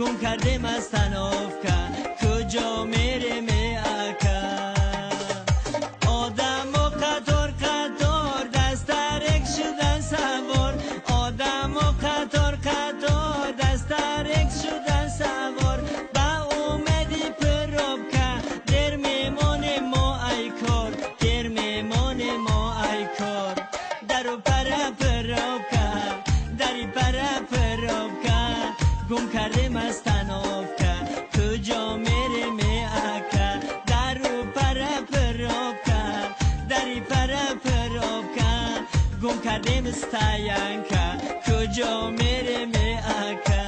گم کرده مستنافکا کجا میره می اکا آدم و قطار قطار دست ترک شدن سوار آدم و قطار قطار دست ترک شدن سوار با اومدی پروبکا در میمونه ما ای کار در میمونه ما ای کار درو پرا پروبکا دری پرا پروبکا گم کرده مستنافکا کجا میره می اکا درو پرا پروبکا دری پرا پروبکا گم کرده مستاینکا کجا میره می اکا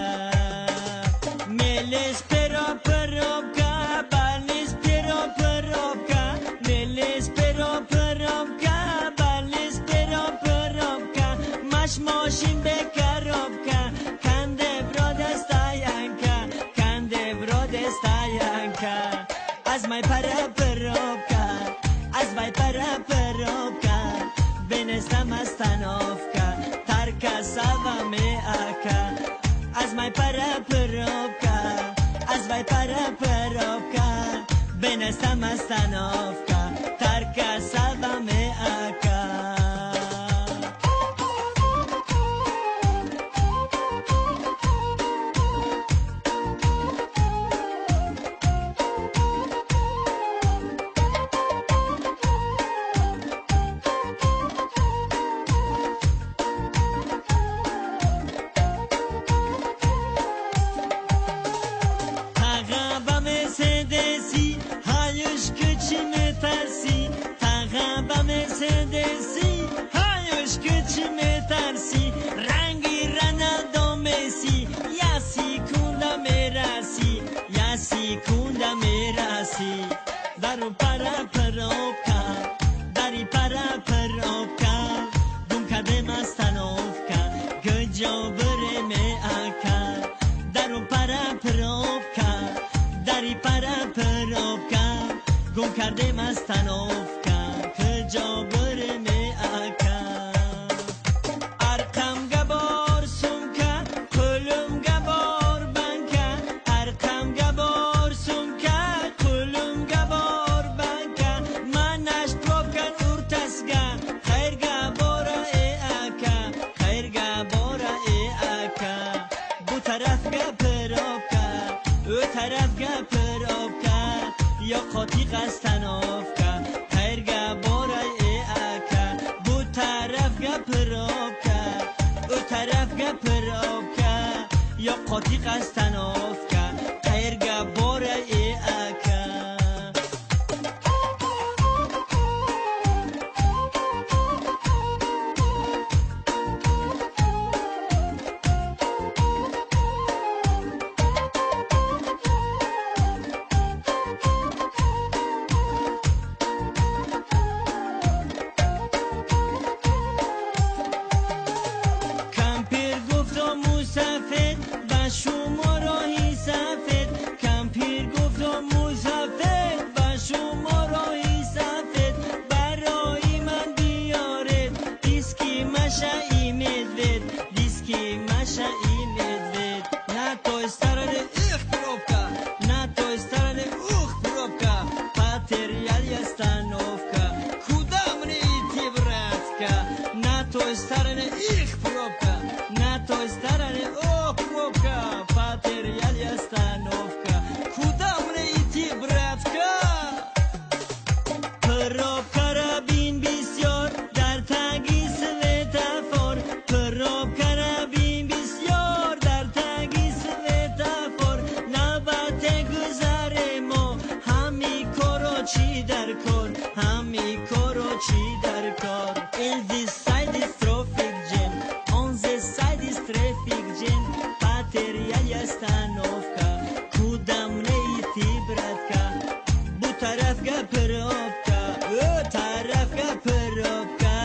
میلیس پرا پروبکا بالیس پرا پروبکا میلیس پرا پروبکا بالیس پرا پروبکا مش ماشین بکروبکا کنده برا دستاینکا کنده برا دستاینکا از مای پرا پروبکا از مای پرا پروبکا بنستم مستنافکا ترکا سوا می اکا از مای پرا پروبکا از مای پرا پروبکا بنستم مستنافکا ترکا سوا می اکا میترسی تقبا مرسدسی هایوش که چی میترسی رنگی رنالدو میسی یا سیکوندا میرسی یا سیکوندا میرسی درو پرا پروبکا دری پرا پروبکا گم کرده مستنافکا کجا بره می اکا درو پرا پروبکا دری پرا پروبکا گم کرده مستنافکا کجا بره می اکا ارقم گبار سمکا کلم گبار بنکا ارقم گبار سمکا کلم گبار بنکا منش پروبکن ارتسگا خیر گبارا ای اکا خیر گبارا ای اکا بو طرف گپروبکا او طرف گپروبکا یا قاطی قستنافکا خیرگا بارای ای اکا بو طرف گا پروبکا او طرف گا پروبکا یا قاطی قستنافکا خیرگا بارای ای اکا مسافر با شما راهی سفر کمپیر گفتم مسافر با شما راهی سفر برای من بیارد دیسکی مشایی مدوید دیسکی مشایی مدوید نه تو استرانه ایخ پروبکا نه تو استرانه اوخ پروبکا پاتریال یستانوفکا کدام ریتی براتکا نه تو استرانه ایخ پروبکا نه تو استرانه اوخ پروبکا پاتریال یستانوفکا کدام ریتی براتکا پروبکا را بین بسیار در تگی سویتافور پروبکا را بین بسیار در تگی سویتافور نوبت گذر ما همی کارو چی در کار همی کارو چی در کار in this side is traffic jam on this side is traffic jam پاتریال یستانوفکا کدام ریتی براتکا بو طرف گپروبکا او طرف گپروبکا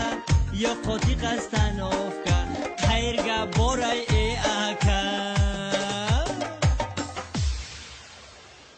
یا قاطی قست